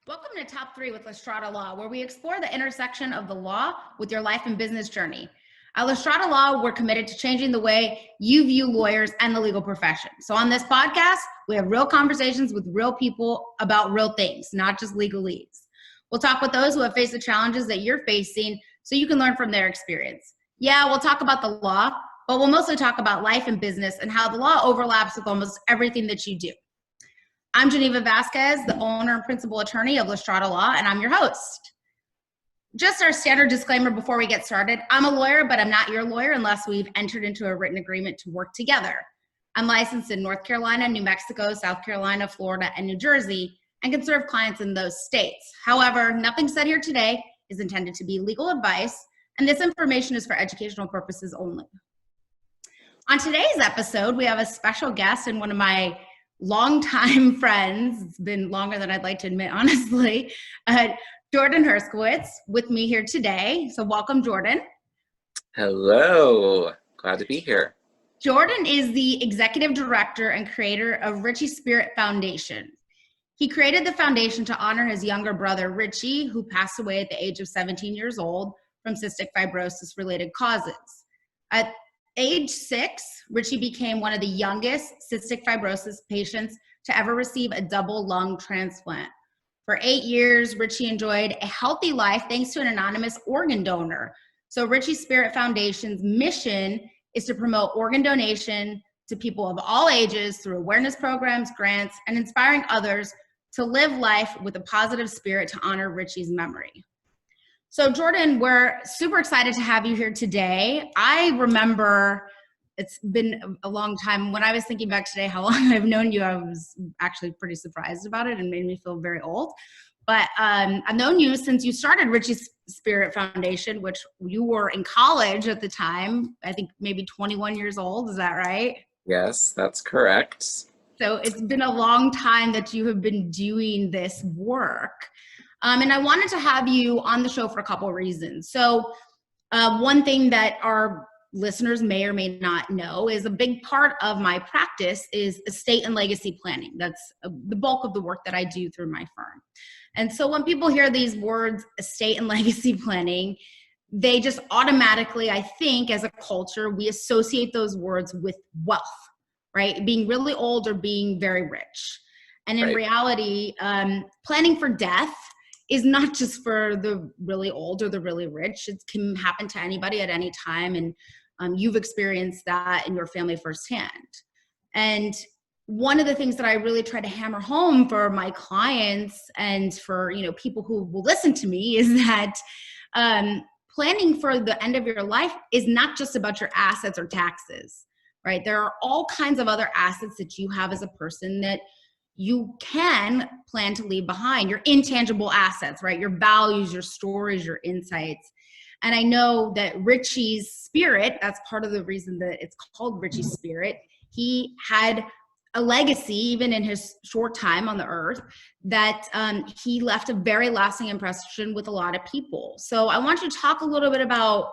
Welcome to Top 3 with Strada Law, where we explore the intersection of the law with your life and business journey. At Strada Law, we're committed to changing the way you view lawyers and the legal profession. So on this podcast, we have real conversations with real people about real things, not just legalese. We'll talk with those who have faced the challenges that you're facing so you can learn from their experience. Yeah, we'll talk about the law, but we'll mostly talk about life and business and how the law overlaps with almost everything that you do. I'm Geneva Vasquez, the owner and principal attorney of Strada Law, and I'm your host. Just our standard disclaimer before we get started. I'm a lawyer, but I'm not your lawyer unless we've entered into a written agreement to work together. I'm licensed in North Carolina, New Mexico, South Carolina, Florida, and New Jersey, and can serve clients in those states. However, nothing said here today is intended to be legal advice, and this information is for educational purposes only. On today's episode, we have a special guest and one of my longtime friends. It's been longer than I'd like to admit, honestly. Jordan Herskowitz with me here today. So welcome, Jordan. Hello. Glad to be here. Jordan is the executive director and creator of Richie Spirit Foundation. He created the foundation to honor his younger brother, Richie, who passed away at the age of 17 years old from cystic fibrosis-related causes. At age 6, Richie became one of the youngest cystic fibrosis patients to ever receive a double lung transplant. For 8 years, Richie enjoyed a healthy life thanks to an anonymous organ donor. So Richie Spirit Foundation's mission is to promote organ donation to people of all ages through awareness programs, grants, and inspiring others to live life with a positive spirit to honor Richie's memory. So Jordan, we're super excited to have you here today. I remember it's been a long time. When I was thinking back today how long I've known you, I was actually pretty surprised about it and made me feel very old. But I've known you since you started Richie's Spirit Foundation, which you were in college at the time, I think maybe 21 years old. Is that right? Yes, that's correct. So it's been a long time that you have been doing this work. And I wanted to have you on the show for a couple of reasons. So one thing that our listeners may or may not know is a big part of my practice is estate and legacy planning. That's the bulk of the work that I do through my firm. And so when people hear these words, estate and legacy planning, they just automatically, I think as a culture, we associate those words with wealth, right? Being really old or being very rich. And in reality, planning for death is not just for the really old or the really rich. It can happen to anybody at any time. And you've experienced that in your family firsthand. And one of the things that I really try to hammer home for my clients and for people who will listen to me is that planning for the end of your life is not just about your assets or taxes, right? There are all kinds of other assets that you have as a person that you can plan to leave behind, your intangible assets, right? Your values, your stories, your insights. And I know that Richie's Spirit, that's part of the reason that it's called Richie's Spirit. He had a legacy, even in his short time on the earth, that he left a very lasting impression with a lot of people. So I want you to talk a little bit about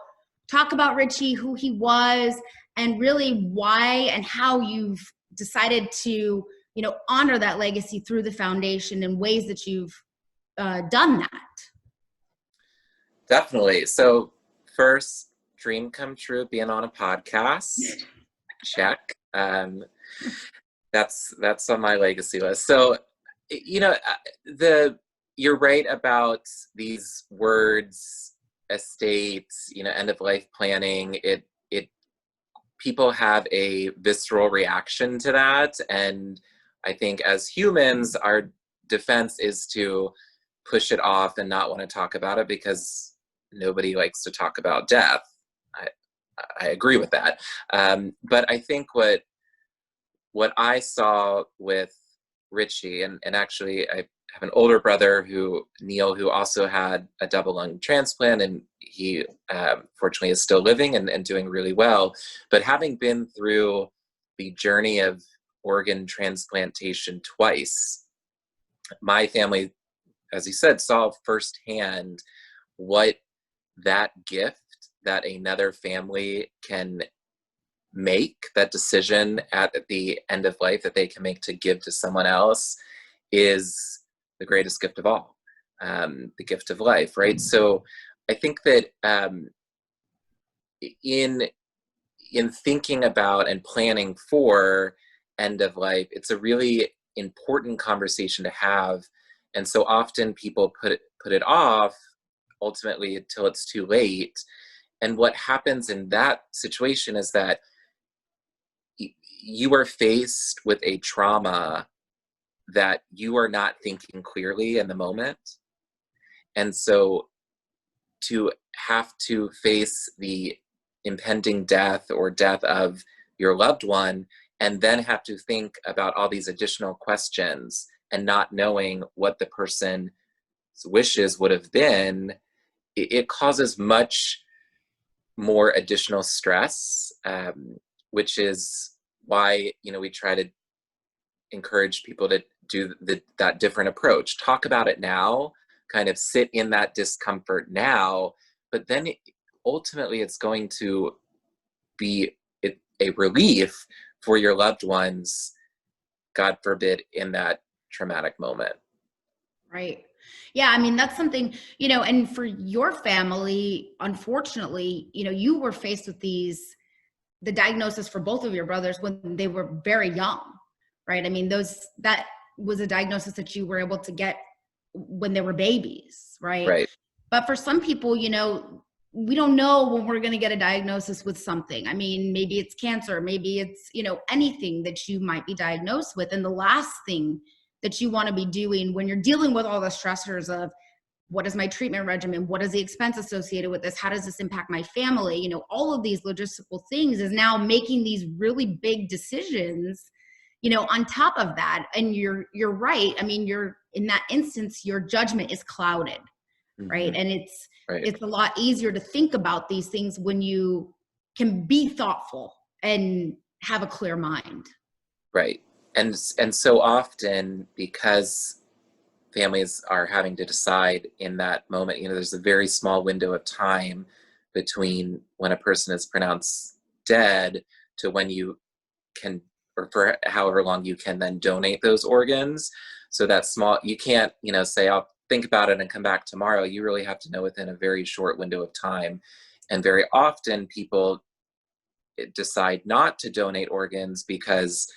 Richie, who he was, and really why and how you've decided to honor that legacy through the foundation in ways that you've done that. Definitely. So first, dream come true, being on a podcast. Check. That's on my legacy list. So, you're right about these words, estate, end of life planning. It people have a visceral reaction to that, and I think as humans, our defense is to push it off and not want to talk about it because nobody likes to talk about death. I agree with that. But I think what I saw with Richie, and actually I have an older brother Neil, who also had a double lung transplant, and he fortunately is still living and doing really well. But having been through the journey of organ transplantation twice, my family, as you said, saw firsthand what that gift that another family can make, that decision at the end of life that they can make to give to someone else, is the greatest gift of all. the gift of life, right? So I think that in thinking about and planning for end of life, it's a really important conversation to have. And so often people put it off ultimately until it's too late. And what happens in that situation is that you are faced with a trauma that you are not thinking clearly in the moment. And so to have to face the impending death or death of your loved one, and then have to think about all these additional questions and not knowing what the person's wishes would have been, it causes much more additional stress, which is why, we try to encourage people to do that different approach. Talk about it now, kind of sit in that discomfort now, but then ultimately it's going to be a relief for your loved ones, God forbid, in that traumatic moment. Right. Yeah, I mean, that's something, and for your family, unfortunately, you were faced with the diagnosis for both of your brothers when they were very young, right? I mean, that was a diagnosis that you were able to get when they were babies, right? Right. But for some people, we don't know when we're going to get a diagnosis with something. I mean, maybe it's cancer, maybe it's, anything that you might be diagnosed with. And the last thing that you want to be doing when you're dealing with all the stressors of what is my treatment regimen, what is the expense associated with this, how does this impact my family, all of these logistical things, is now making these really big decisions, on top of that. And you're right. I mean, in that instance, your judgment is clouded, right? And it's a lot easier to think about these things when you can be thoughtful and have a clear mind. Right. And so often, because families are having to decide in that moment, there's a very small window of time between when a person is pronounced dead to when you can, or for however long you can then donate those organs. So that small, you can't, say, I'll think about it and come back tomorrow. You really have to know within a very short window of time. And very often people decide not to donate organs because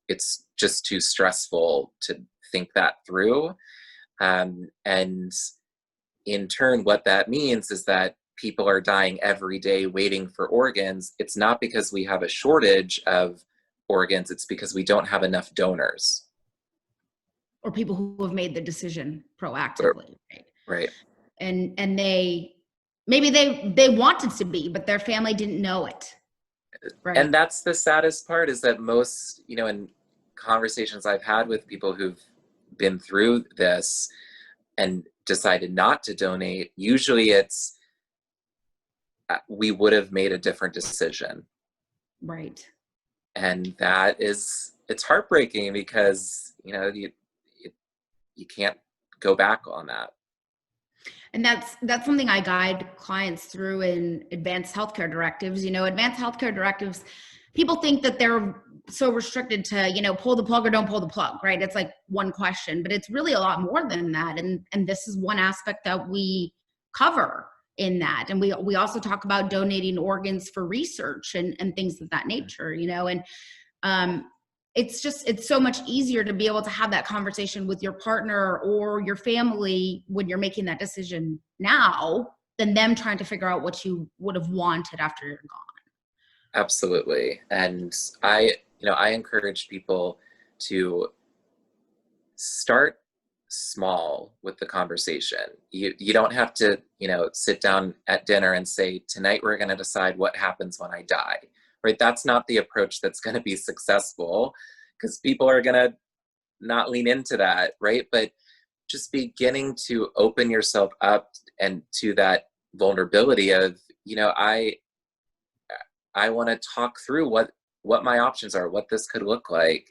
it's just too stressful to think that through. And in turn, what that means is that people are dying every day waiting for organs. It's not because we have a shortage of organs, it's because we don't have enough donors. Or people who have made the decision proactively. Right. And maybe they wanted to be, but their family didn't know it. Right. And that's the saddest part, is that most, in conversations I've had with people who've been through this and decided not to donate, usually it's, we would have made a different decision. Right. And it's heartbreaking because, you can't go back on that. And that's something I guide clients through in advanced healthcare directives. Advanced healthcare directives, people think that they're so restricted to, pull the plug or don't pull the plug, right? It's like one question, but it's really a lot more than that. And this is one aspect that we cover in that. And we also talk about donating organs for research and things of that nature, and it's so much easier to be able to have that conversation with your partner or your family when you're making that decision now than them trying to figure out what you would have wanted after you're gone. Absolutely. And I encourage people to start small with the conversation. You don't have to, sit down at dinner and say, tonight we're going to decide what happens when I die. Right? That's not the approach that's going to be successful, because people are going to not lean into that, right? But just beginning to open yourself up and to that vulnerability of, I want to talk through what my options are, what this could look like.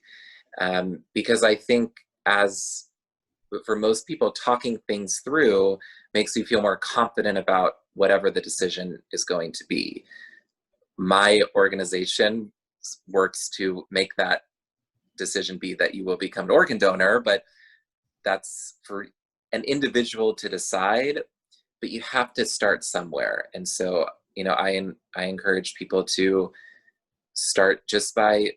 Because I think for most people, talking things through makes you feel more confident about whatever the decision is going to be. My organization works to make that decision be that you will become an organ donor, but that's for an individual to decide, but you have to start somewhere. And so, you know, I encourage people to start just by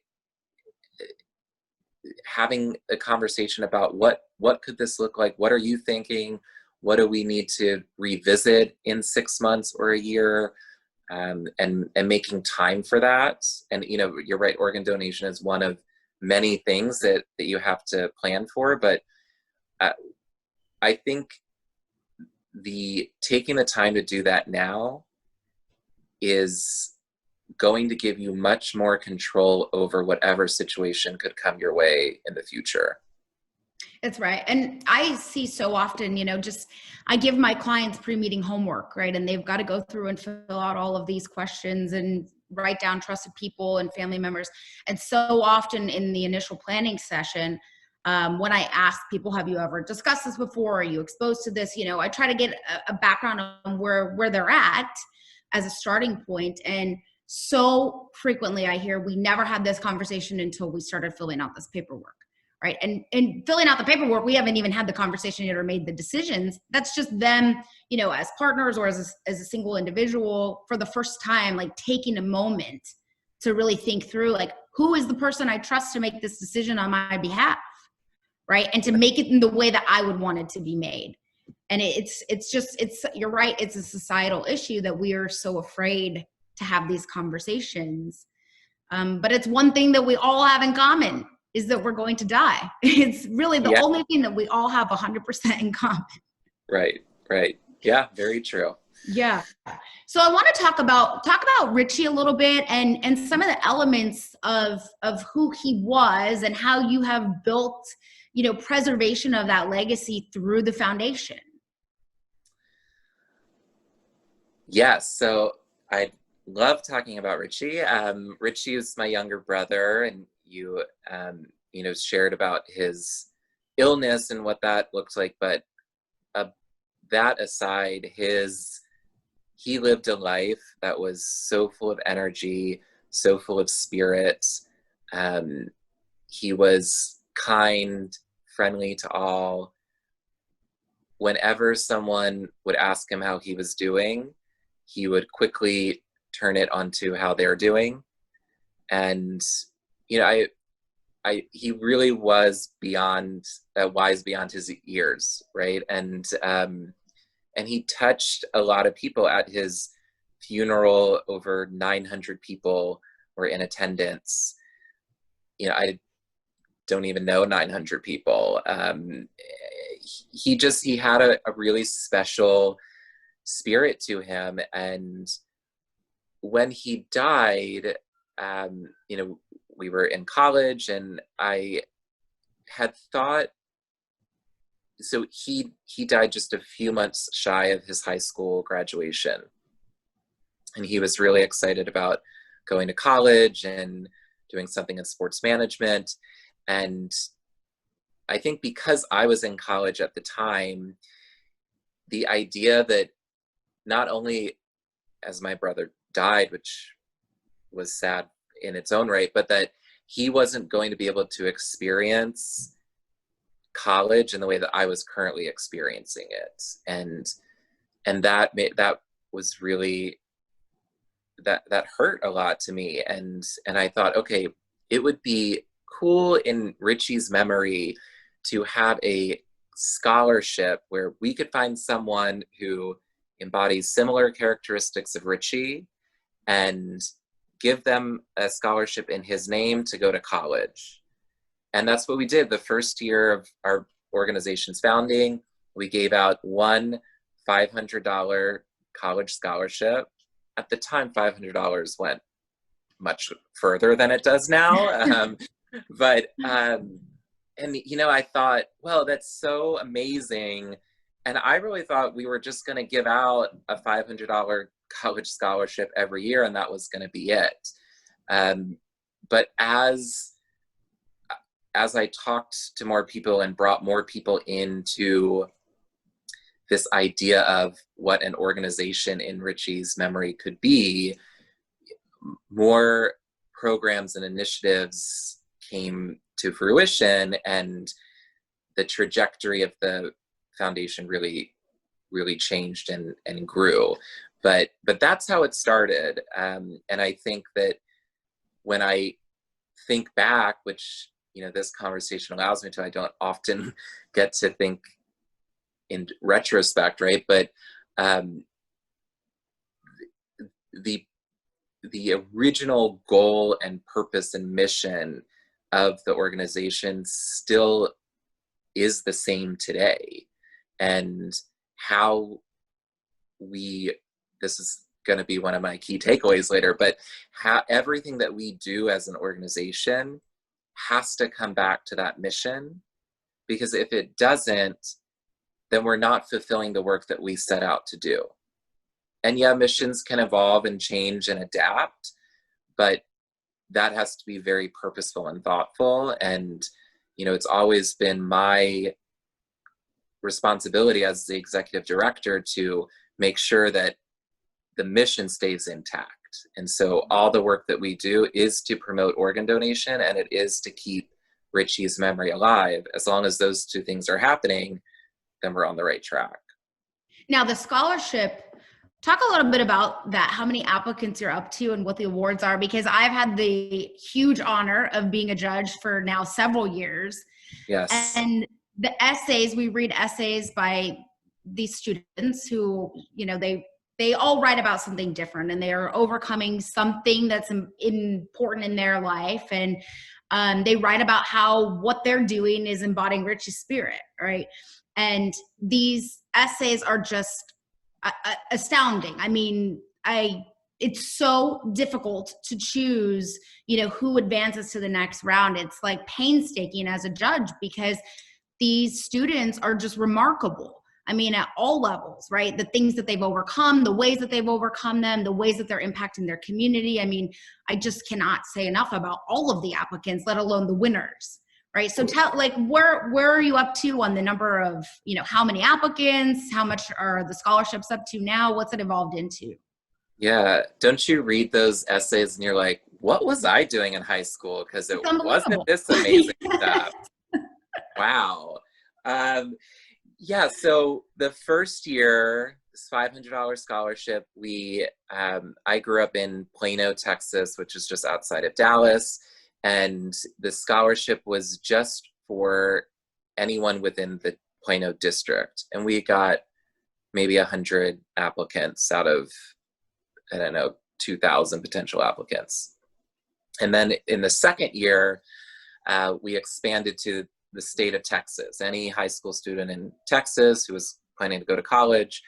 having a conversation about what could this look like? What are you thinking? What do we need to revisit in 6 months or a year? And making time for that. And, you know, you're right, organ donation is one of many things that you have to plan for. But I think taking the time to do that now is going to give you much more control over whatever situation could come your way in the future. That's right. And I see so often, you know, just I give my clients pre-meeting homework, right? And they've got to go through and fill out all of these questions and write down trusted people and family members. And so often in the initial planning session, when I ask people, have you ever discussed this before? Are you exposed to this? You know, I try to get a background on where they're at as a starting point. And so frequently I hear, we never had this conversation until we started filling out this paperwork. Right. And filling out the paperwork, we haven't even had the conversation yet or made the decisions. That's just them, you know, as partners or as a single individual for the first time, like taking a moment to really think through, like, who is the person I trust to make this decision on my behalf? Right. And to make it in the way that I would want it to be made. And you're right. It's a societal issue that we are so afraid to have these conversations. But it's one thing that we all have in common, is that we're going to die. It's really the only thing that we all have 100% in common. Right. Yeah, very true. Yeah. So I want to talk about Richie a little bit and some of the elements of who he was and how you have built, you know, preservation of that legacy through the foundation. Yes. So I love talking about Richie. Richie is my younger brother, and you know, shared about his illness and what that looked like. But that aside, he lived a life that was so full of energy, so full of spirit. He was kind, friendly to all. Whenever someone would ask him how he was doing, he would quickly turn it onto how they're doing. And, you know, he really was wise beyond his years, right? And he touched a lot of people. At his funeral, over 900 people were in attendance. You know, I don't even know 900 people. He had a really special spirit to him. And when he died, you know, we were in college, and I had thought, so he died just a few months shy of his high school graduation. And he was really excited about going to college and doing something in sports management. And I think because I was in college at the time, the idea that not only as my brother died, which was sad in its own right, but that he wasn't going to be able to experience college in the way that I was currently experiencing it. And that was really, that hurt a lot to me. And I thought, okay, it would be cool in Richie's memory to have a scholarship where we could find someone who embodies similar characteristics of Richie and give them a scholarship in his name to go to college. And that's what we did. The first year of our organization's founding, we gave out one $500 college scholarship. At the time, $500 went much further than it does now. And, you know, I thought, well, that's so amazing. And I really thought we were just going to give out a $500 college scholarship every year, and that was going to be it. But as I talked to more people and brought more people into this idea of what an organization in Richie's memory could be, more programs and initiatives came to fruition, and the trajectory of the foundation really changed and grew. But that's how it started. And I think that when I think back, which, you know, this conversation allows me to, I don't often get to think in retrospect, right? But the original goal and purpose and mission of the organization still is the same today. And how this is going to be one of my key takeaways later, but how everything that we do as an organization has to come back to that mission, because if it doesn't, then we're not fulfilling the work that we set out to do. And yeah, missions can evolve and change and adapt, but that has to be very purposeful and thoughtful. And, you know, it's always been my responsibility as the executive director to make sure that the mission stays intact. And so all the work that we do is to promote organ donation, and it is to keep Richie's memory alive. As long as those two things are happening, then we're on the right track. Now, the scholarship, talk a little bit about that, how many applicants you're up to and what the awards are, because I've had the huge honor of being a judge for now several years. Yes. And the essays, we read essays by these students who, you know, they all write about something different, and they are overcoming something that's important in their life. And they write about how what they're doing is embodying Richie's spirit, right? And these essays are just astounding. I mean, it's so difficult to choose, you know, who advances to the next round. It's like painstaking as a judge, because these students are just remarkable. I mean, at all levels, right? The things that they've overcome, the ways that they've overcome them, the ways that they're impacting their community. I mean, I just cannot say enough about all of the applicants, let alone the winners, right? So tell, like, where are you up to on the number of, you know, how many applicants, how much are the scholarships up to now? What's it evolved into? Yeah. Don't you read those essays and you're like, what was I doing in high school? Because it wasn't this amazing stuff. Wow. Yeah, so the first year, this $500 scholarship, I grew up in Plano, Texas, which is just outside of Dallas, and the scholarship was just for anyone within the Plano district, and we got maybe 100 applicants out of, I don't know, 2,000 potential applicants. And then in the second year, we expanded to the state of Texas. Any high school student in Texas who was planning to go to college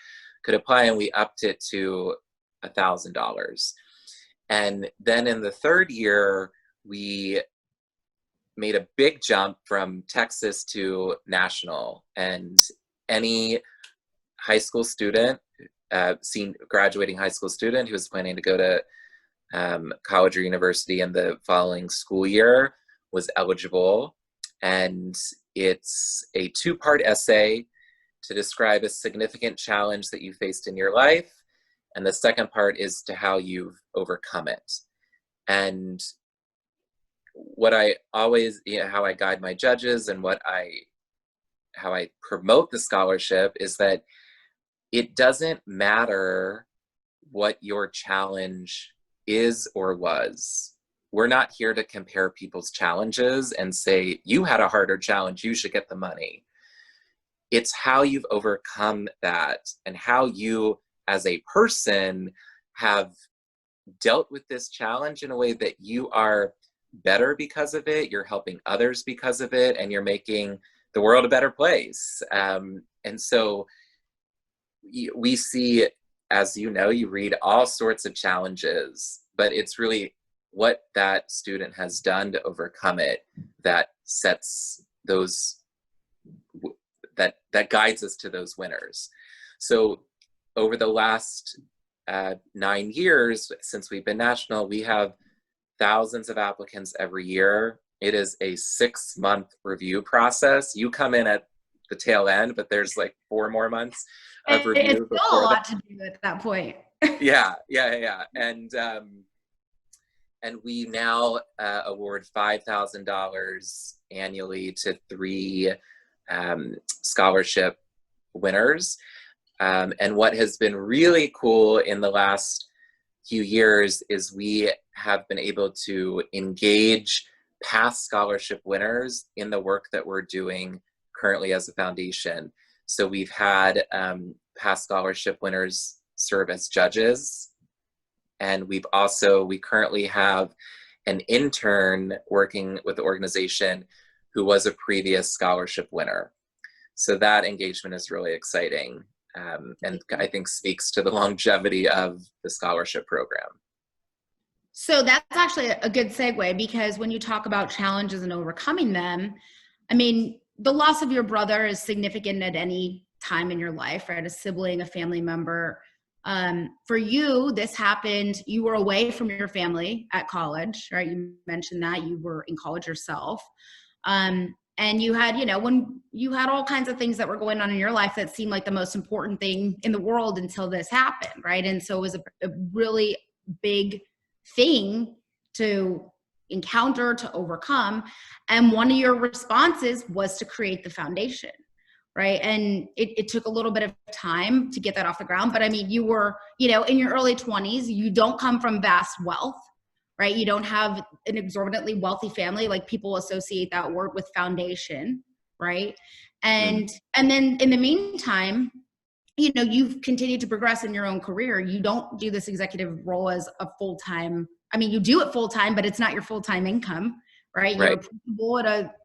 could apply, and we upped it to $1,000. And then in the third year, we made a big jump from Texas to national, and any high school student, graduating high school student who was planning to go to college or university in the following school year was eligible. And it's a 2-part essay to describe a significant challenge that you faced in your life. And the second part is to how you've overcome it. And what I always, you know, how I guide my judges and how I promote the scholarship is that it doesn't matter what your challenge is or was. We're not here to compare people's challenges and say, you had a harder challenge, you should get the money. It's how you've overcome that and how you, as a person, have dealt with this challenge in a way that you are better because of it, you're helping others because of it, and you're making the world a better place. And so we see, as you know, you read all sorts of challenges, but it's really what that student has done to overcome it that sets those, that guides us to those winners. So over the last 9 years since we've been national, we have thousands of applicants every year. It is a 6-month review process. You come in at the tail end, but there's like 4 more months of review. It's still a lot to do at that point. Yeah. And we now award $5,000 annually to 3 scholarship winners. And what has been really cool in the last few years is we have been able to engage past scholarship winners in the work that we're doing currently as a foundation. So we've had past scholarship winners serve as judges. And we currently have an intern working with the organization who was a previous scholarship winner. So that engagement is really exciting, and I think speaks to the longevity of the scholarship program. So that's actually a good segue, because when you talk about challenges and overcoming them, I mean, the loss of your brother is significant at any time in your life, right? A sibling, a family member. For you, this happened, you were away from your family at college, right? You mentioned that you were in college yourself. And you had, when you had all kinds of things that were going on in your life that seemed like the most important thing in the world until this happened, right? And so it was a really big thing to encounter, to overcome. And one of your responses was to create the foundation, right? And it took a little bit of time to get that off the ground. But I mean, you were, in your early 20s, you don't come from vast wealth, right? You don't have an exorbitantly wealthy family. Like, people associate that word with foundation, right? And then in the meantime, you've continued to progress in your own career. You don't do this executive role as a full-time, I mean, you do it full-time, but it's not your full-time income, right? You're a principal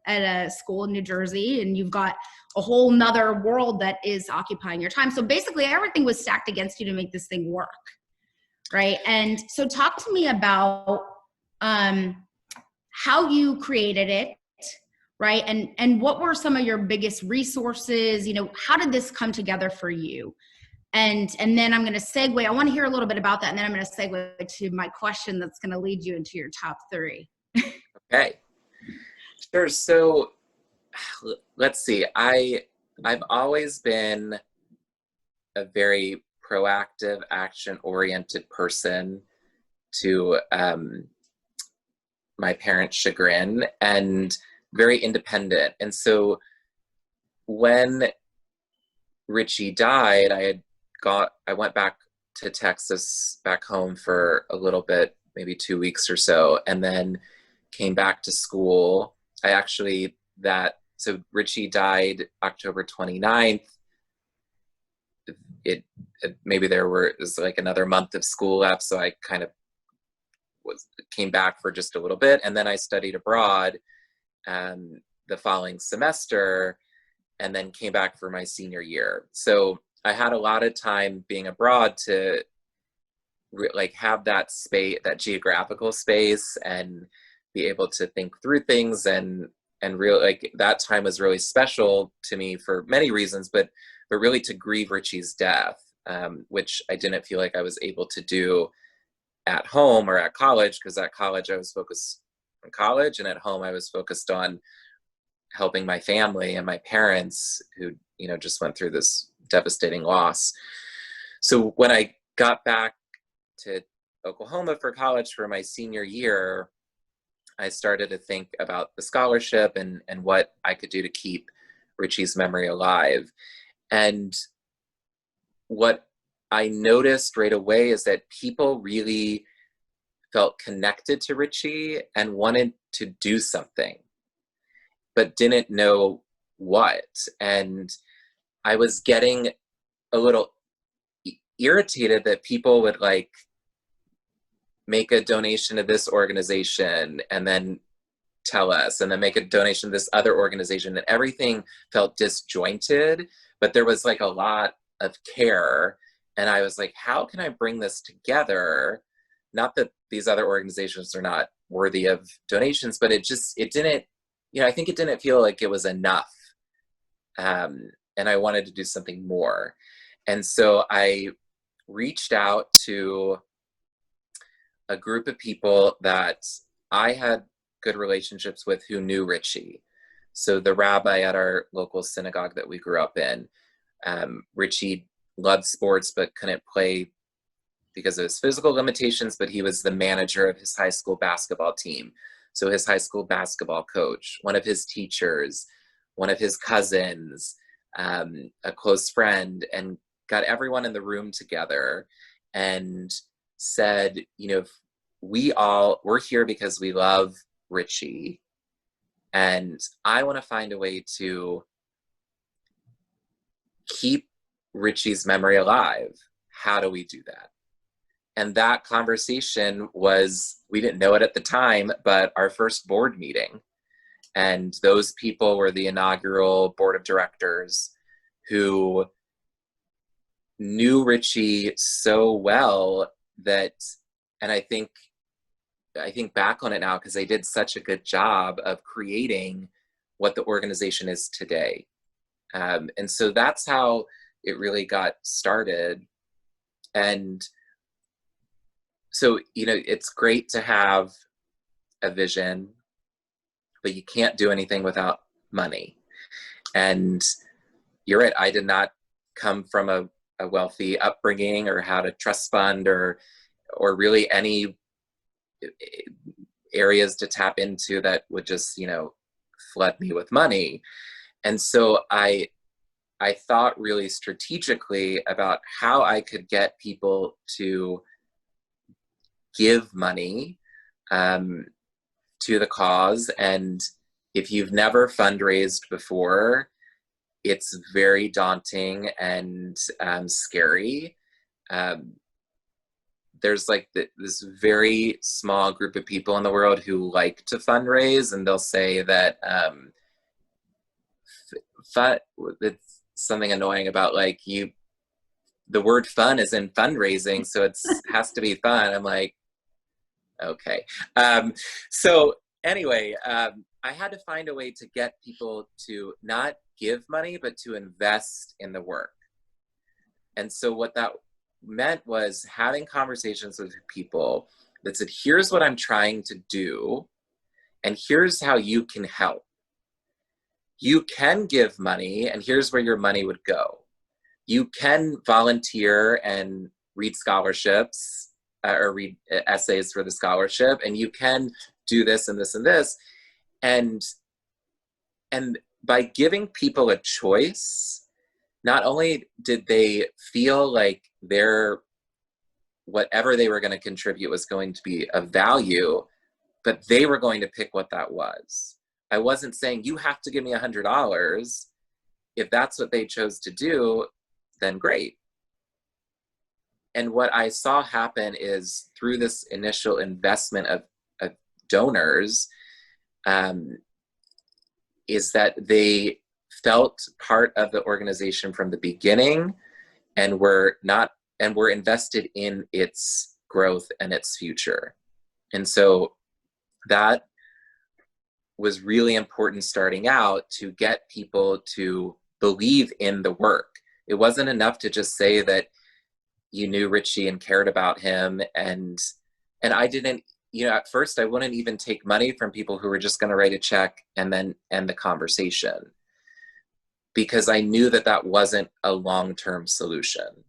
at a school in New Jersey, and you've got a whole nother world that is occupying your time. So basically everything was stacked against you to make this thing work, right? And so talk to me about how you created it, right? And what were some of your biggest resources? How did this come together for you? And then I'm going to segue. I want to hear a little bit about that. And then I'm going to segue to my question that's going to lead you into your top 3. Okay. Sure. So let's see. I've always been a very proactive, action-oriented person, to my parents' chagrin, and very independent. And so when Richie died, I went back to Texas, back home for a little bit, maybe 2 weeks or so, and then came back to school. So Richie died October 29th. Maybe there was like another month of school left, so I kind of came back for just a little bit, and then I studied abroad the following semester, and then came back for my senior year. So I had a lot of time being abroad to have that space, that geographical space, and be able to think through things, and really, that time was really special to me for many reasons, but really to grieve Richie's death, which I didn't feel like I was able to do at home or at college, because at college I was focused on college, and at home I was focused on helping my family and my parents, who just went through this devastating loss. So when I got back to Oklahoma for college for my senior year, I started to think about the scholarship and what I could do to keep Richie's memory alive. And what I noticed right away is that people really felt connected to Richie and wanted to do something, but didn't know what. And I was getting a little irritated that people would make a donation to this organization and then tell us, and then make a donation to this other organization, and everything felt disjointed, but there was a lot of care. And I was like, how can I bring this together? Not that these other organizations are not worthy of donations, but it didn't, I think it didn't feel like it was enough. And I wanted to do something more. And so I reached out to a group of people that I had good relationships with who knew Richie. So the rabbi at our local synagogue that we grew up in, Richie loved sports but couldn't play because of his physical limitations, but he was the manager of his high school basketball team. So his high school basketball coach, one of his teachers, one of his cousins, a close friend, and got everyone in the room together and said, you know, we're here because we love Richie, and I want to find a way to keep Richie's memory alive. How do we do that? And that conversation was, we didn't know it at the time, but our first board meeting. And those people were the inaugural board of directors who knew Richie so well that, and I think back on it now because they did such a good job of creating what the organization is today. And so that's how it really got started. And so, you know, it's great to have a vision, but you can't do anything without money. And you're right, I did not come from a wealthy upbringing or how to trust fund or really any areas to tap into that would just, you know, flood me with money. And so I thought really strategically about how I could get people to give money to the cause. And if you've never fundraised before, it's very daunting and scary. There's like this very small group of people in the world who like to fundraise, and they'll say that it's something annoying about like the word fun is in fundraising, so it's has to be fun. I'm like, okay. So anyway, I had to find a way to get people to not give money, but to invest in the work. And so what that meant was having conversations with people that said, here's what I'm trying to do, and here's how you can help. You can give money, and here's where your money would go. You can volunteer and read scholarships or read essays for the scholarship, and you can do this and this and this. And by giving people a choice, not only did they feel like whatever they were going to contribute was going to be of value, but they were going to pick what that was. I wasn't saying you have to give me $100. If that's what they chose to do, then great. And what I saw happen is through this initial investment of donors, is that they felt part of the organization from the beginning and were invested in its growth and its future. And so that was really important starting out, to get people to believe in the work. It wasn't enough to just say that you knew Richie and cared about him. And I didn't, you know, at first I wouldn't even take money from people who were just going to write a check and then end the conversation, because I knew that that wasn't a long-term solution.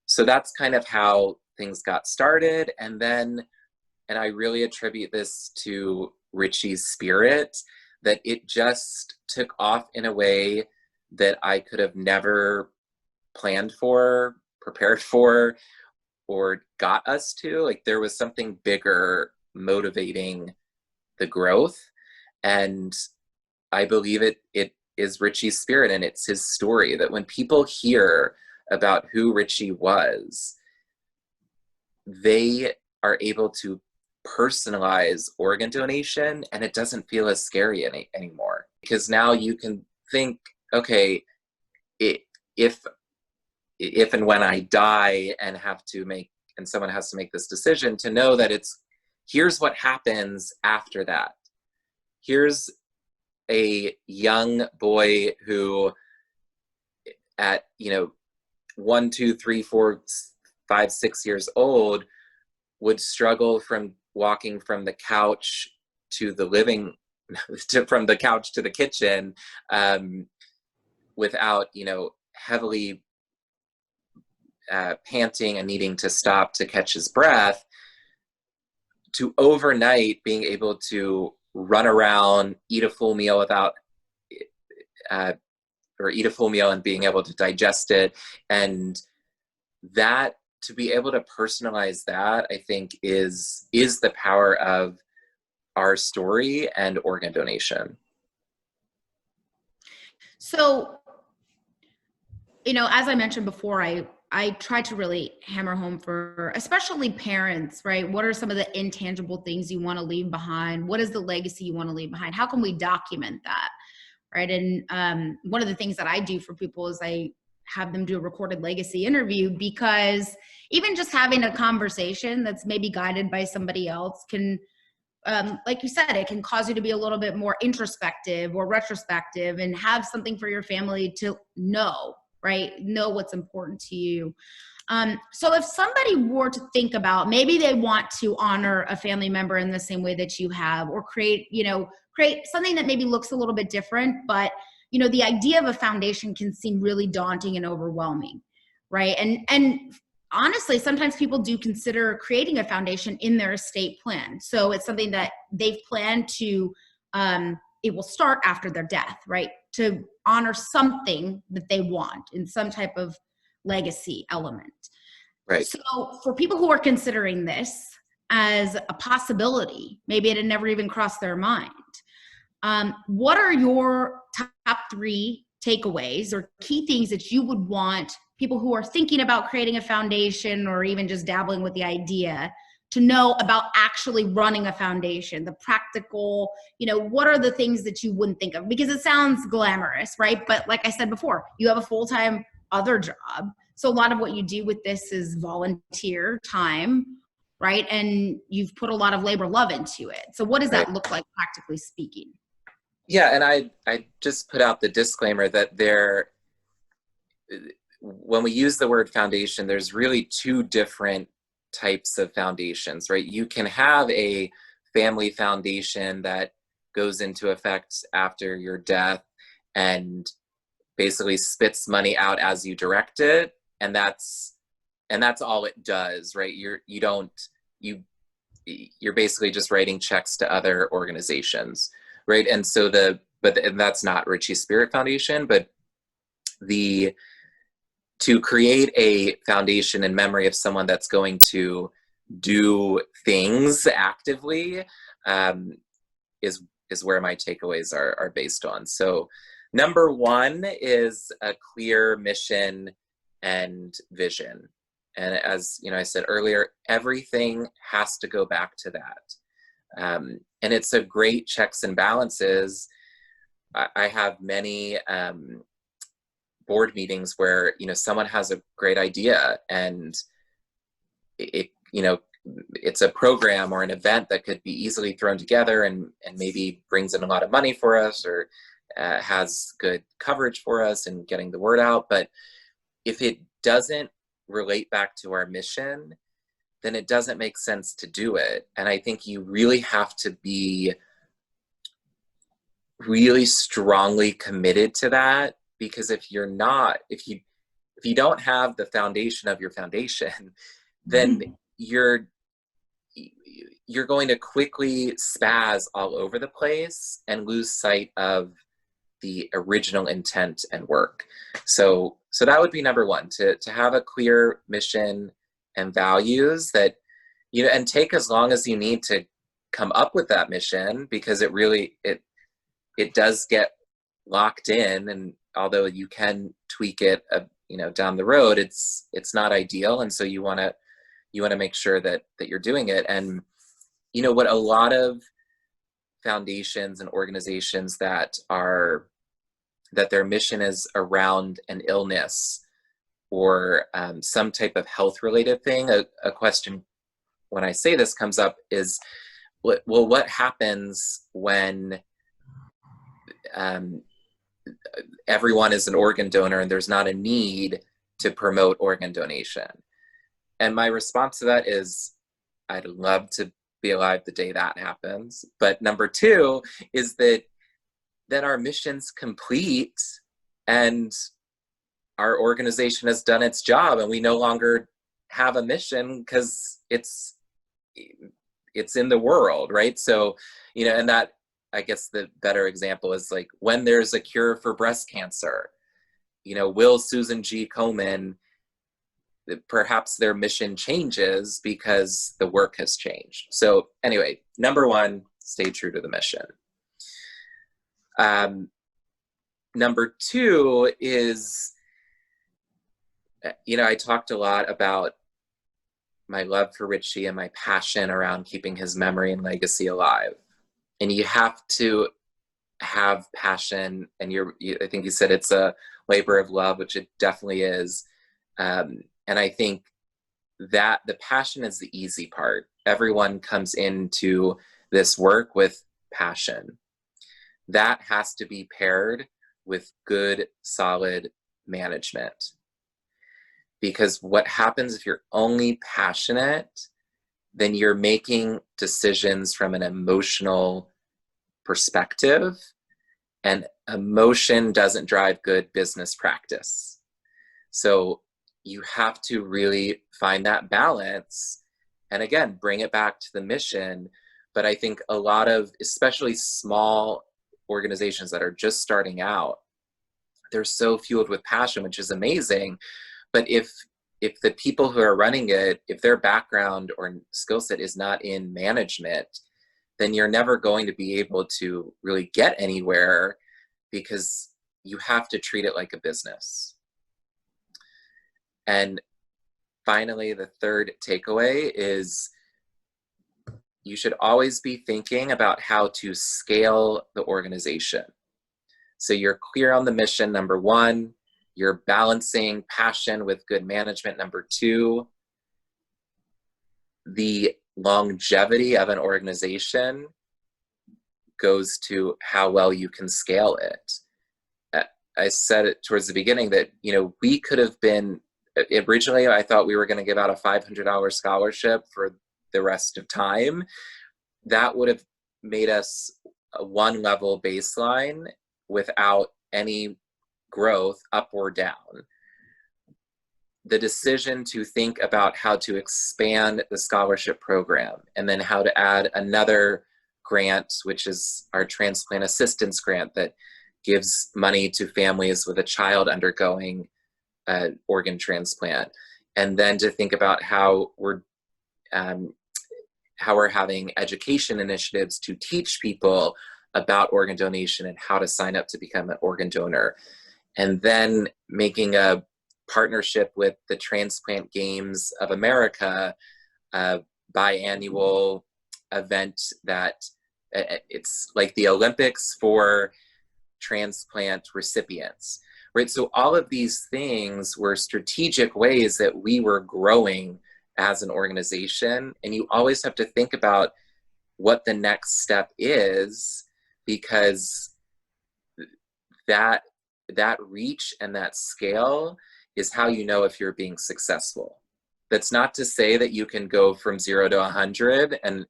So that's kind of how things got started. And I really attribute this to Richie's spirit, that it just took off in a way that I could have never planned for, prepared for, or got us to. Like, there was something bigger motivating the growth. And I believe it is Richie's spirit, and it's his story, that when people hear about who Richie was, they are able to personalize organ donation, and it doesn't feel as scary anymore. Because now you can think, okay, if and when I die and someone has to make this decision, to know that here's what happens after that. Here's a young boy who at, 1, 2, 3, 4, 5, 6 years old would struggle from walking from the couch to the from the couch to the kitchen without, heavily panting and needing to stop to catch his breath, to overnight being able to run around, eat a full meal without or eat a full meal and being able to digest it. And that, to be able to personalize that, I think is the power of our story and organ donation. So, you know, as I mentioned before, I try to really hammer home for especially parents, right? What are some of the intangible things you want to leave behind? What is the legacy you want to leave behind? How can we document that, right? And one of the things that I do for people is I have them do a recorded legacy interview, because even just having a conversation that's maybe guided by somebody else can, like you said, it can cause you to be a little bit more introspective or retrospective and have something for your family to know, right? Know what's important to you. So if somebody were to think about, maybe they want to honor a family member in the same way that you have, or create something that maybe looks a little bit different, but the idea of a foundation can seem really daunting and overwhelming, right? And honestly, sometimes people do consider creating a foundation in their estate plan. So it's something that they've planned to, it will start after their death, right? To honor something that they want in some type of legacy element. Right. So for people who are considering this as a possibility, maybe it had never even crossed their mind, what are your top 3 takeaways or key things that you would want people who are thinking about creating a foundation or even just dabbling with the idea to know about actually running a foundation? The practical, what are the things that you wouldn't think of? Because it sounds glamorous, right? But like I said before, you have a full-time other job. So a lot of what you do with this is volunteer time, right? And you've put a lot of labor, love into it. So what does that look like, practically speaking? Yeah, and I just put out the disclaimer that when we use the word foundation, there's really 2 different types of foundations, right? You can have a family foundation that goes into effect after your death and basically spits money out as you direct it, and that's all it does, right? You're basically just writing checks to other organizations, right? And so and that's not Richie's Spirit Foundation, but to create a foundation in memory of someone that's going to do things actively is where my takeaways are based on. So number 1 is a clear mission and vision. And as I said earlier, everything has to go back to that. And it's a great checks and balances. I have many board meetings where someone has a great idea, and it's a program or an event that could be easily thrown together and maybe brings in a lot of money for us, or has good coverage for us and getting the word out. But if it doesn't relate back to our mission, then it doesn't make sense to do it. And I think you really have to be really strongly committed to that, because if you don't have the foundation of your foundation, then you're going to quickly spaz all over the place and lose sight of the original intent and work. So that would be number 1, to have a clear mission and values that, and take as long as you need to come up with that mission, because it does get locked in. And although you can tweak it, down the road, it's not ideal. And so you want to make sure that you're doing it. And, what a lot of foundations and organizations that their mission is around an illness or some type of health related thing, a question when I say this comes up is, what happens when everyone is an organ donor and there's not a need to promote organ donation? And my response to that is, I'd love to be alive the day that happens. But number 2 is that our mission's complete and our organization has done its job, and we no longer have a mission because it's in the world, right? So, and that, I guess the better example is like when there's a cure for breast cancer, will Susan G. Komen, perhaps their mission changes because the work has changed. So anyway, number one, stay true to the mission. Number two is, I talked a lot about my love for Richie and my passion around keeping his memory and legacy alive. And you have to have passion, and I think you said it's a labor of love, which it definitely is. And I think that the passion is the easy part. Everyone comes into this work with passion. That has to be paired with good, solid management. Because what happens if you're only passionate, then you're making decisions from an emotional perspective, and emotion doesn't drive good business practice. So you have to really find that balance, and again, bring it back to the mission. But I think a lot of, especially small organizations that are just starting out, they're so fueled with passion, which is amazing. But if the people who are running it, if their background or skill set is not in management, then you're never going to be able to really get anywhere, because you have to treat it like a business. And finally, the third takeaway is you should always be thinking about how to scale the organization. So you're clear on the mission, number one. You're balancing passion with good management, number two. The longevity of an organization goes to how well you can scale it. I said it towards the beginning that, we could have been, originally I thought we were going to give out a $500 scholarship for the rest of time. That would have made us a one level baseline without any growth up or down. The decision to think about how to expand the scholarship program, and then how to add another grant, which is our transplant assistance grant that gives money to families with a child undergoing an organ transplant. And then to think about how we're having education initiatives to teach people about organ donation and how to sign up to become an organ donor. And then making a partnership with the Transplant Games of America, a biannual event that it's like the Olympics for transplant recipients, right? So all of these things were strategic ways that we were growing as an organization. And you always have to think about what the next step is, because that reach and that scale is how you know if you're being successful. That's not to say that you can go from 0 to 100. And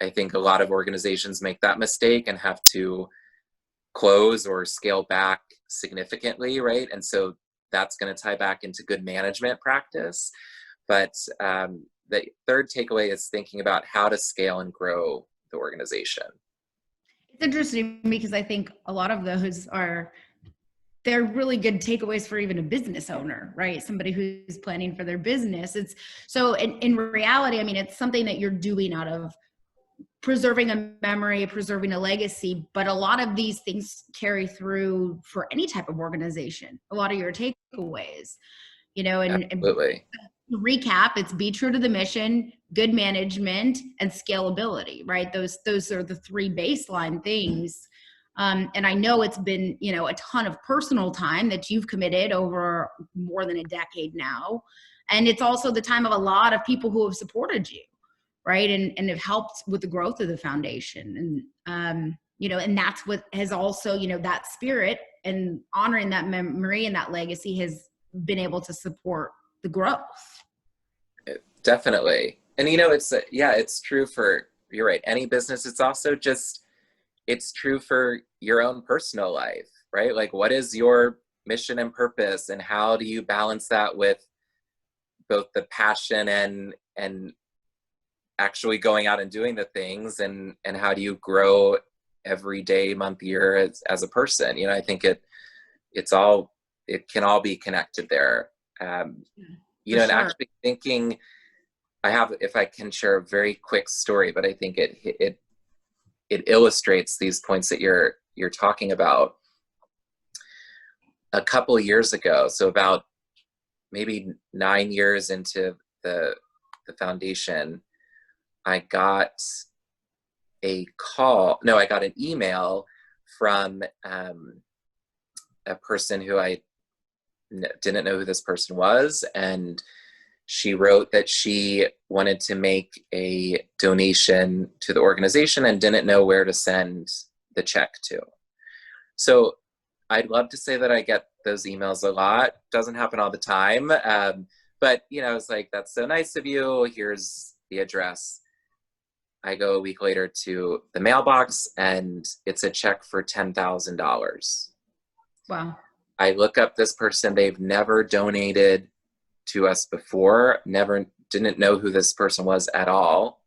I think a lot of organizations make that mistake and have to close or scale back significantly, right? And so that's going to tie back into good management practice. But the third takeaway is thinking about how to scale and grow the organization. It's interesting because I think a lot of those they're really good takeaways for even a business owner, right? Somebody who's planning for their business. It's so in reality, I mean, it's something that you're doing out of preserving a memory, preserving a legacy, but a lot of these things carry through for any type of organization. A lot of your takeaways, Absolutely. And recap, it's be true to the mission, good management, and scalability, right? Those are the three baseline things. And I know it's been, a ton of personal time that you've committed over more than a decade now. And it's also the time of a lot of people who have supported you, right? And have helped with the growth of the foundation. And, and that's what has also, that spirit and honoring that memory and that legacy has been able to support the growth. Definitely. And, it's true for, you're right, any business. It's also it's true for your own personal life, right? Like, what is your mission and purpose, and how do you balance that with both the passion and actually going out and doing the things, and how do you grow every day, month, year as a person? I think it's all it can all be connected there. You know, and sure. actually thinking, if I can share a very quick story, but I think it illustrates these points that you're talking about. A couple of years ago, so about maybe 9 years into the foundation, I got I got an email from a person who I didn't know who this person was, and she wrote that she wanted to make a donation to the organization and didn't know where to send the check to. So I'd love to say that I get those emails a lot. Doesn't happen all the time. But, you know, it's like, that's so nice of you. Here's the address. I go a week later to the mailbox and it's a check for $10,000. Wow. I look up this person. They've never donated to us before, didn't know who this person was at all.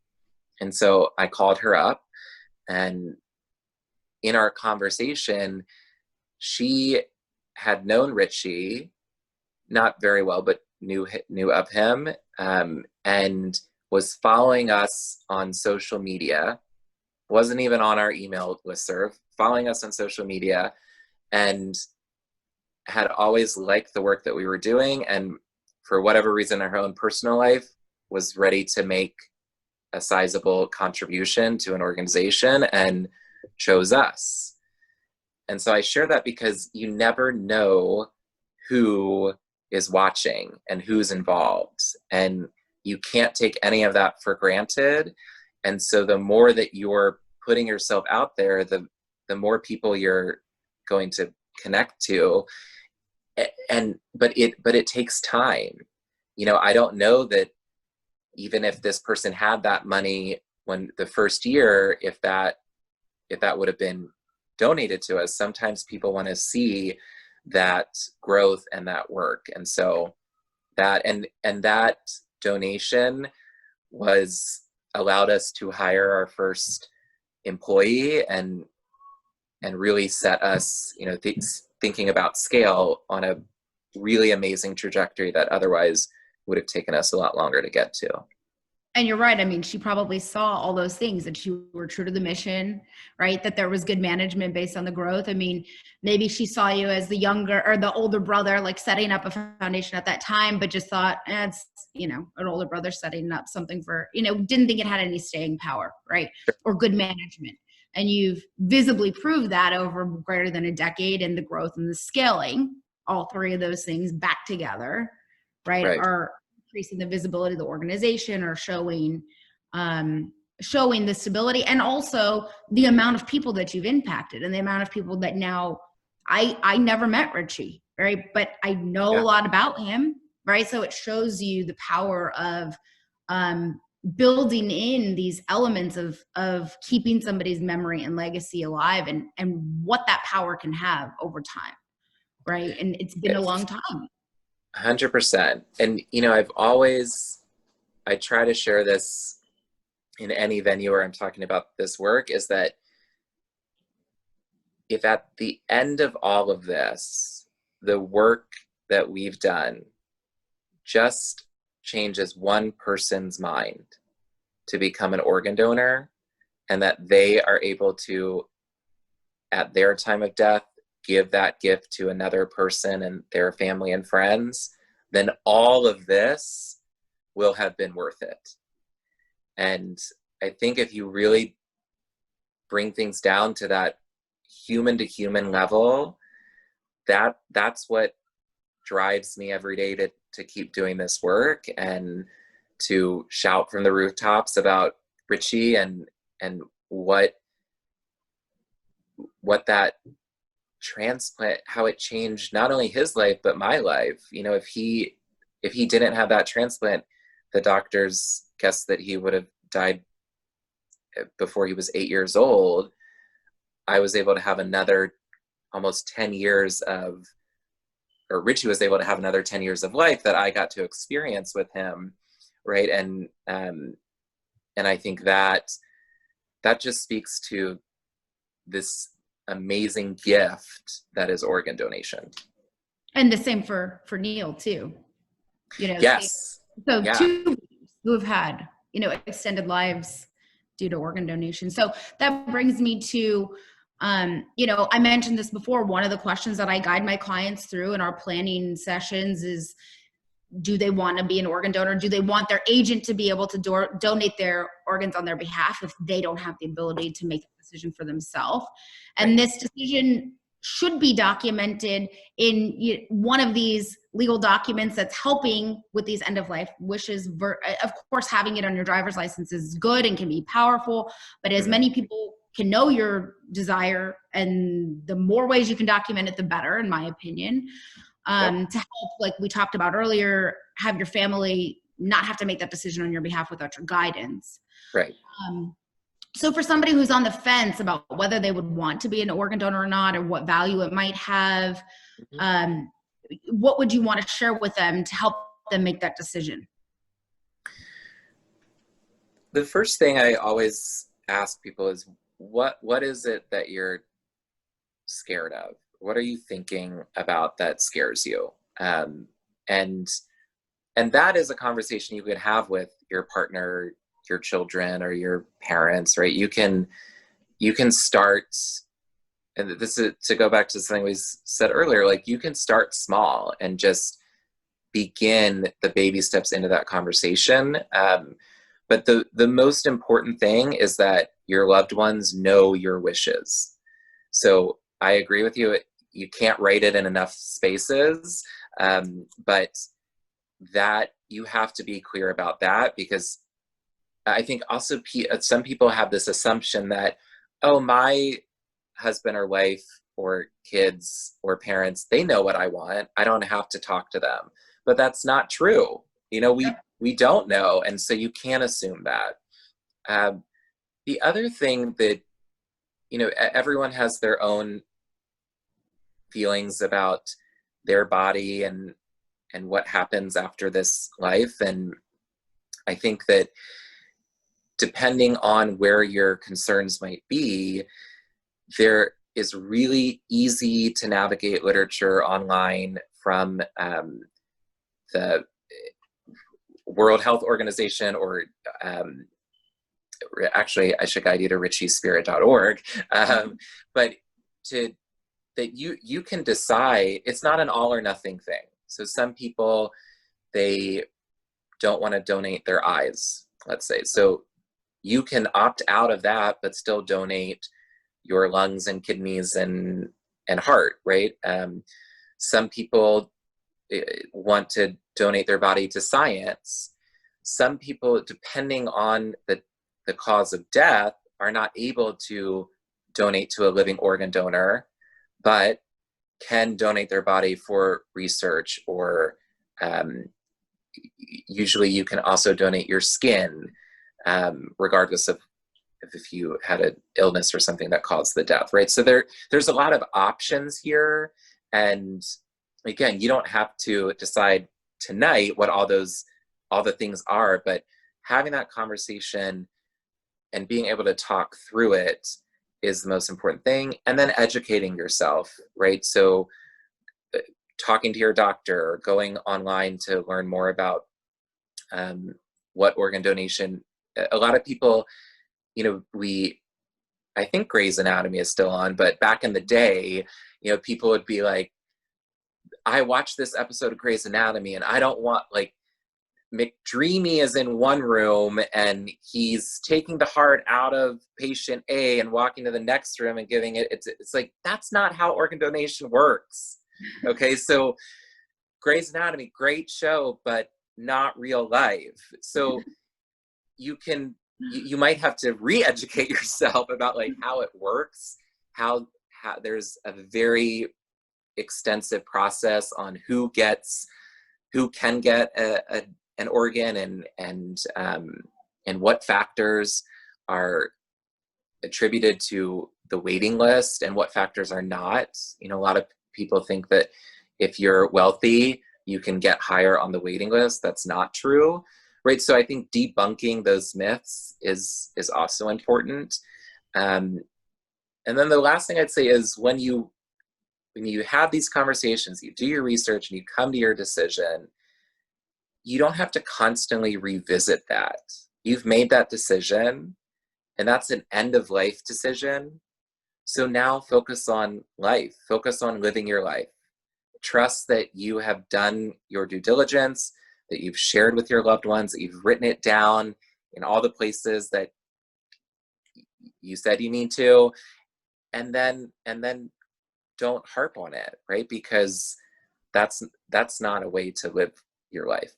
And so I called her up, and in our conversation, she had known Richie, not very well, but knew of him, and was following us on social media. Wasn't even on our email listserv, following us on social media, and had always liked the work that we were doing, and for whatever reason in her own personal life was ready to make a sizable contribution to an organization and chose us. And so I share that because you never know who is watching and who's involved, and you can't take any of that for granted. And so the more that you're putting yourself out there, the more people you're going to connect to. But it takes time. You know, I don't know that even if this person had that money when the first year, if that would have been donated to us. Sometimes people want to see that growth and that work. And so that donation allowed us to hire our first employee and really set us, you know, thinking about scale on a really amazing trajectory that otherwise would have taken us a lot longer to get to. And you're right. I mean, she probably saw all those things, that you were true to the mission, right? That there was good management based on the growth. I mean, maybe she saw you as the younger or the older brother, like setting up a foundation at that time, but just thought, it's, you know, an older brother setting up something for, you know, didn't think it had any staying power, right? Or good management. And you've visibly proved that over greater than a decade, and the growth and the scaling, all three of those things back together, right. Are increasing the visibility of the organization, or showing the stability, and also the amount of people that you've impacted, and the amount of people that now I never met Richie, right? But I know a lot about him, right? So it shows you the power of building in these elements of keeping somebody's memory and legacy alive, and what that power can have over time, right? And it's been a long time. 100%. And, you know, I try to share this in any venue where I'm talking about this work, is that if at the end of all of this, the work that we've done just changes one person's mind to become an organ donor, and that they are able to, at their time of death, give that gift to another person and their family and friends, then all of this will have been worth it. And I think if you really bring things down to that human to human level, that's what drives me every day to keep doing this work, and to shout from the rooftops about Richie and what that transplant, how it changed not only his life but my life. You know, if he didn't have that transplant, the doctors guessed that he would have died before he was 8 years old. I was able to have another almost 10 years of, or Richie was able to have another 10 years of life that I got to experience with him, right? And I think that just speaks to this amazing gift that is organ donation. And the same for Neil too. Yes. So Yeah. two who have had, extended lives due to organ donation. So that brings me to, I mentioned this before. One of the questions that I guide my clients through in our planning sessions is, do they want to be an organ donor? Do they want their agent to be able to donate their organs on their behalf if they don't have the ability to make a decision for themselves? And this decision should be documented in one of these legal documents that's helping with these end of life wishes. Of course, having it on your driver's license is good and can be powerful, but as many people can know your desire, and the more ways you can document it, the better, in my opinion. To help, like we talked about earlier, have your family not have to make that decision on your behalf without your guidance. Right. So for somebody who's on the fence about whether they would want to be an organ donor or not, or what value it might have, what would you want to share with them to help them make that decision? The first thing I always ask people is, what is it that you're scared of? What are you thinking about that scares you? And that is a conversation you could have with your partner, your children, or your parents, right? You can start, and this is to go back to something we said earlier, like you can start small and just begin the baby steps into that conversation. But the most important thing is that your loved ones know your wishes. So I agree with you. You can't write it in enough spaces, but that you have to be clear about that, because I think also some people have this assumption that, oh, my husband or wife or kids or parents, they know what I want. I don't have to talk to them. But that's not true. We don't know. And so you can't assume that. The other thing that, everyone has their own feelings about their body and what happens after this life. And I think that depending on where your concerns might be, there is really easy to navigate literature online from the World Health Organization, or actually I should guide you to richiesspirit.org, but that you can decide. It's not an all or nothing thing. So some people, they don't want to donate their eyes, let's say. So you can opt out of that, but still donate your lungs and kidneys and heart, right? Some people want to donate their body to science. Some people, depending on the cause of death, are not able to donate to a living organ donor, but can donate their body for research, or usually you can also donate your skin, regardless of if you had an illness or something that caused the death, right? So there's a lot of options here. And again, you don't have to decide tonight what all the things are, but having that conversation and being able to talk through it is the most important thing. And then educating yourself, right? So talking to your doctor, going online to learn more about what organ donation. A lot of people, I think Grey's Anatomy is still on, but back in the day, people would be like, I watched this episode of Grey's Anatomy and I don't want, like, McDreamy is in one room and he's taking the heart out of patient A and walking to the next room and giving it. It's like, that's not how organ donation works. Okay, so Grey's Anatomy, great show, but not real life. So you might have to re-educate yourself about like how it works, how there's a very extensive process on who can get an organ, and what factors are attributed to the waiting list and what factors are not. A lot of people think that if you're wealthy, you can get higher on the waiting list. That's not true, right? So I think debunking those myths is also important. And then the last thing I'd say is, when you when you have these conversations, you do your research and you come to your decision, you don't have to constantly revisit that. You've made that decision, and that's an end of life decision. So now focus on life, focus on living your life. Trust that you have done your due diligence, that you've shared with your loved ones, that you've written it down in all the places that you said you need to, and then don't harp on it, right? Because that's not a way to live your life.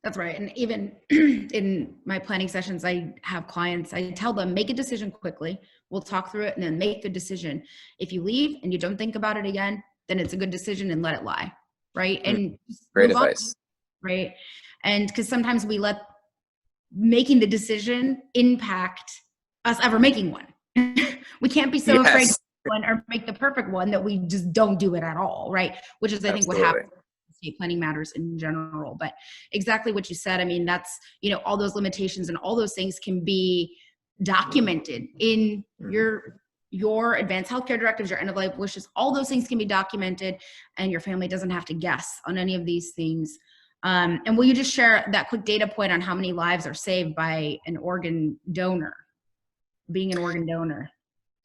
That's right. And even in my planning sessions, I have clients, I tell them, make a decision quickly. We'll talk through it and then make the decision. If you leave and you don't think about it again, then it's a good decision and let it lie. Right. And great move on, advice. right. And because sometimes we let making the decision impact us ever making one. We can't be so afraid of one or make the perfect one that we just don't do it at all. Right. Which is, I think, what happens. Estate planning matters in general, but exactly what you said. I mean, that's, you know, all those limitations and all those things can be documented in your advanced healthcare directives, your end of life wishes. All those things can be documented, and your family doesn't have to guess on any of these things. And will you just share that quick data point on how many lives are saved by an organ donor, being an organ donor?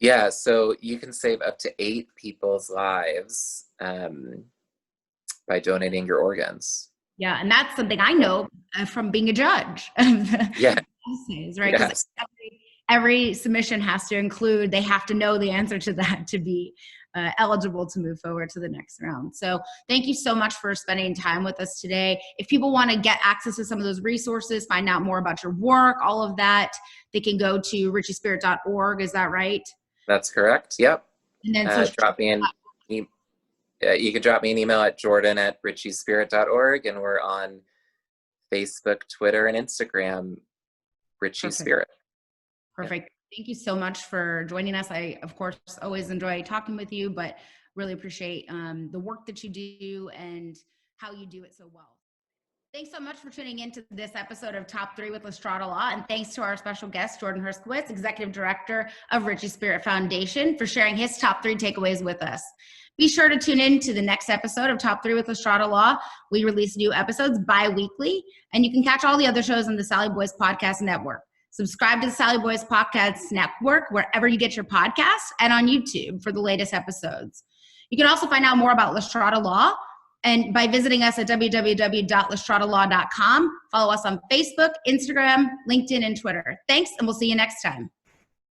Yeah, so you can save up to 8 people's lives by donating your organs. Yeah, and that's something I know from being a judge. Yeah. Essays, right? Because every submission has to include, they have to know the answer to that to be eligible to move forward to the next round. So thank you so much for spending time with us today. If people want to get access to some of those resources, find out more about your work, all of that, they can go to richiespirit.org. Is that right? That's correct. Yep. And then you can drop me an email at jordan@richiespirit.org, and we're on Facebook, Twitter, and Instagram, Richie Spirit. Perfect. Thank you so much for joining us. I, of course, always enjoy talking with you, but really appreciate the work that you do and how you do it so well. Thanks so much for tuning into this episode of Top 3 with Strada Law. And thanks to our special guest, Jordan Herskowitz, Executive Director of Richie Spirit Foundation, for sharing his top 3 takeaways with us. Be sure to tune in to the next episode of Top 3 with Strada Law. We release new episodes bi-weekly, and you can catch all the other shows on the Sal-E-Boys Podcast Network. Subscribe to the Sal-E-Boys Podcast Network wherever you get your podcasts, and on YouTube for the latest episodes. You can also find out more about Strada Law and by visiting us at www.lestradalaw.com. Follow us on Facebook, Instagram, LinkedIn, and Twitter. Thanks, and we'll see you next time.